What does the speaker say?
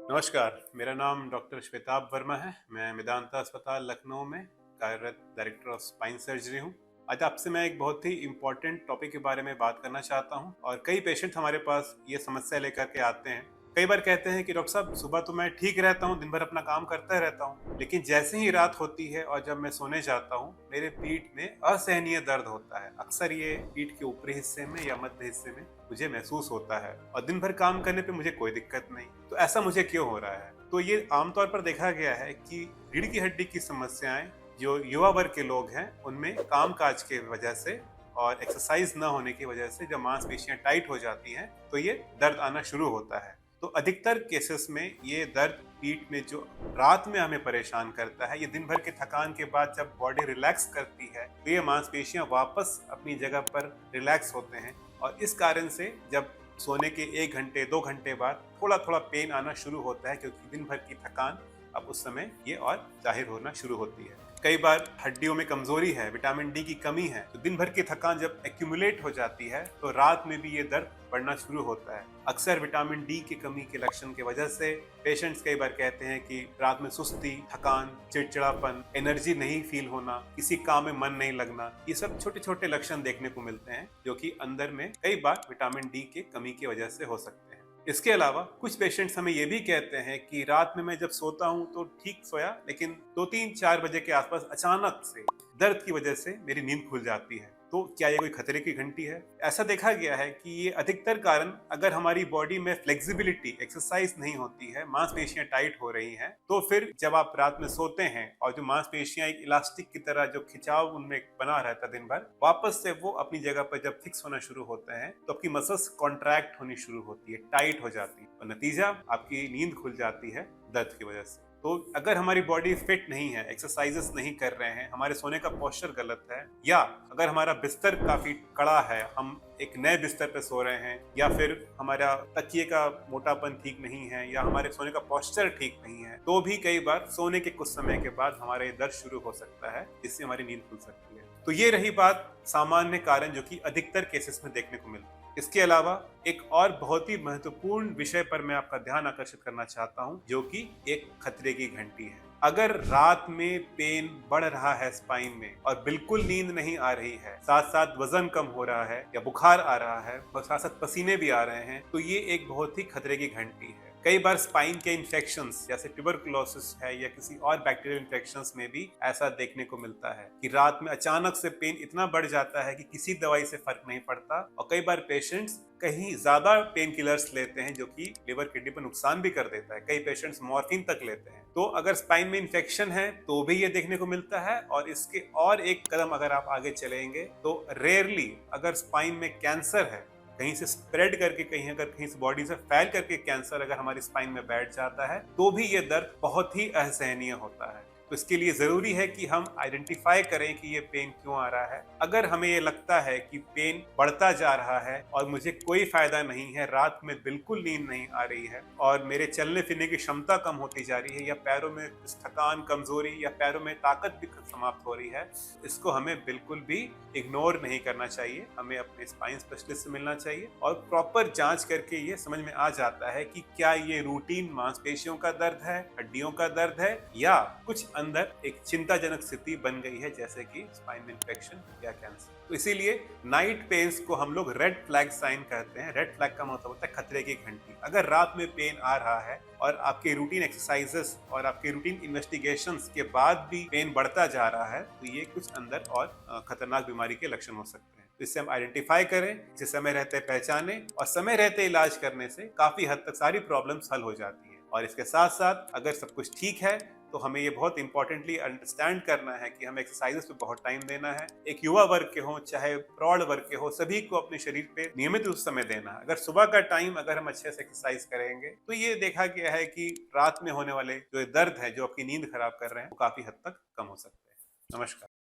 नमस्कार, मेरा नाम डॉक्टर श्वेताब वर्मा है। मैं मेदांता अस्पताल लखनऊ में कार्यरत डायरेक्टर ऑफ स्पाइन सर्जरी हूँ। आज आपसे मैं एक बहुत ही इम्पोर्टेंट टॉपिक के बारे में बात करना चाहता हूँ और कई पेशेंट हमारे पास ये समस्या लेकर के आते हैं। कई बार कहते हैं कि डॉक्टर साहब, सुबह तो मैं ठीक रहता हूँ, दिन भर अपना काम करता रहता हूँ, लेकिन जैसे ही रात होती है और जब मैं सोने जाता हूँ, मेरे पीठ में असहनीय दर्द होता है। अक्सर ये पीठ के ऊपरी हिस्से में या मध्य हिस्से में मुझे महसूस होता है और दिन भर काम करने पे मुझे कोई दिक्कत नहीं। तो ऐसा मुझे क्यों हो रहा है? तो ये आमतौर पर देखा गया है कि रीढ़ की हड्डी की समस्याएं जो युवा वर्ग के लोग हैं उनमें काम काज के वजह से और एक्सरसाइज न होने की वजह से जब मांसपेशियां टाइट हो जाती हैं तो ये दर्द आना शुरू होता है। तो अधिकतर केसेस में ये दर्द पीठ में जो रात में हमें परेशान करता है, ये दिन भर के थकान के बाद जब बॉडी रिलैक्स करती है तो ये मांसपेशियां वापस अपनी जगह पर रिलैक्स होते हैं और इस कारण से जब सोने के 1 घंटे 2 घंटे बाद थोड़ा थोड़ा पेन आना शुरू होता है, क्योंकि दिन भर की थकान अब उस समय ये और जाहिर होना शुरू होती है। कई बार हड्डियों में कमजोरी है, विटामिन डी की कमी है, तो दिन भर की थकान जब एक्यूमुलेट हो जाती है तो रात में भी ये दर्द बढ़ना शुरू होता है। अक्सर विटामिन डी की कमी के लक्षण की वजह से पेशेंट्स कई बार कहते हैं कि रात में सुस्ती, थकान, चिड़चिड़ापन, एनर्जी नहीं फील होना, किसी काम में मन नहीं लगना, ये सब छोटे छोटे लक्षण देखने को मिलते हैं जो कि अंदर में कई बार विटामिन डी की कमी की वजह से हो सकते हैं। इसके अलावा कुछ पेशेंट्स हमें ये भी कहते हैं कि रात में मैं जब सोता हूँ तो ठीक सोया, लेकिन 2 3 4 बजे के आसपास अचानक से दर्द की वजह से मेरी नींद खुल जाती है। तो क्या ये कोई खतरे की घंटी है? ऐसा देखा गया है कि ये अधिकतर कारण अगर हमारी बॉडी में फ्लेक्सिबिलिटी, एक्सरसाइज नहीं होती है, मांसपेशियां टाइट हो रही हैं, तो फिर जब आप रात में सोते हैं और जो मांसपेशियां एक इलास्टिक की तरह जो खिंचाव उनमें बना रहता है दिन भर, वापस से वो अपनी जगह पर जब फिक्स होना शुरू होते हैं तो आपकी मसल्स कॉन्ट्रैक्ट होनी शुरू होती है, टाइट हो जाती है और नतीजा आपकी नींद खुल जाती है दर्द की वजह से। तो अगर हमारी बॉडी फिट नहीं है, एक्सरसाइजेस नहीं कर रहे हैं, हमारे सोने का पोस्चर गलत है, या अगर हमारा बिस्तर काफी कड़ा है, हम एक नए बिस्तर पे सो रहे हैं, या फिर हमारा तकिए का मोटापन ठीक नहीं है, या हमारे सोने का पोस्चर ठीक नहीं है, तो भी कई बार सोने के कुछ समय के बाद हमारा ये दर्द शुरू हो सकता है, जिससे हमारी नींद खुल सकती है। तो ये रही बात सामान्य कारण जो कि अधिकतर केसेस में देखने को मिलते हैं। इसके अलावा एक और बहुत ही महत्वपूर्ण विषय पर मैं आपका ध्यान आकर्षित करना चाहता हूं, जो कि एक खतरे की घंटी है। अगर रात में पेन बढ़ रहा है स्पाइन में और बिल्कुल नींद नहीं आ रही है, साथ साथ वजन कम हो रहा है या बुखार आ रहा है और साथ साथ पसीने भी आ रहे हैं, तो ये एक बहुत ही खतरे की घंटी है। कई बार स्पाइन के इन्फेक्शंस जैसे ट्यूबरकुलोसिस है या किसी और बैक्टीरियल इन्फेक्शंस में भी ऐसा देखने को मिलता है कि रात में अचानक से पेन इतना बढ़ जाता है कि किसी दवाई से फर्क नहीं पड़ता और कई बार पेशेंट्स कहीं ज्यादा पेन किलर्स लेते हैं जो कि लिवर किडनी पर नुकसान भी कर देता है। कई पेशेंट्स मॉर्फिन तक लेते हैं। तो अगर स्पाइन में इन्फेक्शन है तो भी ये देखने को मिलता है। और इसके और एक कदम अगर आप आगे चलेंगे तो रेयरली अगर स्पाइन में कैंसर है, कहीं से स्प्रेड करके, कहीं से बॉडी से फैल करके कैंसर अगर हमारी स्पाइन में बैठ जाता है, तो भी ये दर्द बहुत ही असहनीय होता है। तो इसके लिए जरूरी है कि हम आइडेंटिफाई करें कि ये पेन क्यों आ रहा है। अगर हमें ये लगता है कि पेन बढ़ता जा रहा है और मुझे कोई फायदा नहीं है, रात में बिल्कुल नींद नहीं आ रही है और मेरे चलने फिरने की क्षमता कम होती जा रही है, या पैरों में थकान, कमजोरी, या पैरों में ताकत भी समाप्त हो रही है, इसको हमें बिल्कुल भी इग्नोर नहीं करना चाहिए। हमें अपने स्पाइन स्पेशलिस्ट से मिलना चाहिए और प्रॉपर जांच करके ये समझ में आ जाता है कि क्या ये रूटीन मांसपेशियों का दर्द है, हड्डियों का दर्द है, या कुछ अंदर एक चिंताजनक स्थिति बन गई है जैसे कि स्पाइन इन्फेक्शन या कैंसर। तो इसीलिए नाइट पेन्स को हम लोग रेड फ्लैग साइन कहते हैं। रेड फ्लैग का मतलब होता है खतरे की घंटी। अगर रात में पेन आ रहा है और आपके रूटीन एक्सरसाइजेस और आपके रूटीन इन्वेस्टिगेशंस के बाद भी पेन बढ़ता जा रहा है, तो ये कुछ अंदर और खतरनाक बीमारी के लक्षण हो सकते हैं। तो इससे हम आइडेंटिफाई करें, इसे समय रहते पहचाने और समय रहते इलाज करने से काफी हद तक सारी प्रॉब्लम्स हल हो जाती है। और इसके साथ साथ अगर सब कुछ ठीक है तो हमें ये बहुत इंपॉर्टेंटली अंडरस्टैंड करना है कि हमें एक्सरसाइजेस पे बहुत टाइम देना है। एक युवा वर्ग के हो चाहे प्रौढ़ वर्ग के हो, सभी को अपने शरीर पे नियमित रूप से समय देना है। अगर सुबह का टाइम अगर हम अच्छे से एक्सरसाइज करेंगे तो ये देखा गया है कि रात में होने वाले जो दर्द है, जो आपकी नींद खराब कर रहे हैं, वो काफी हद तक कम हो सकते हैं। नमस्कार।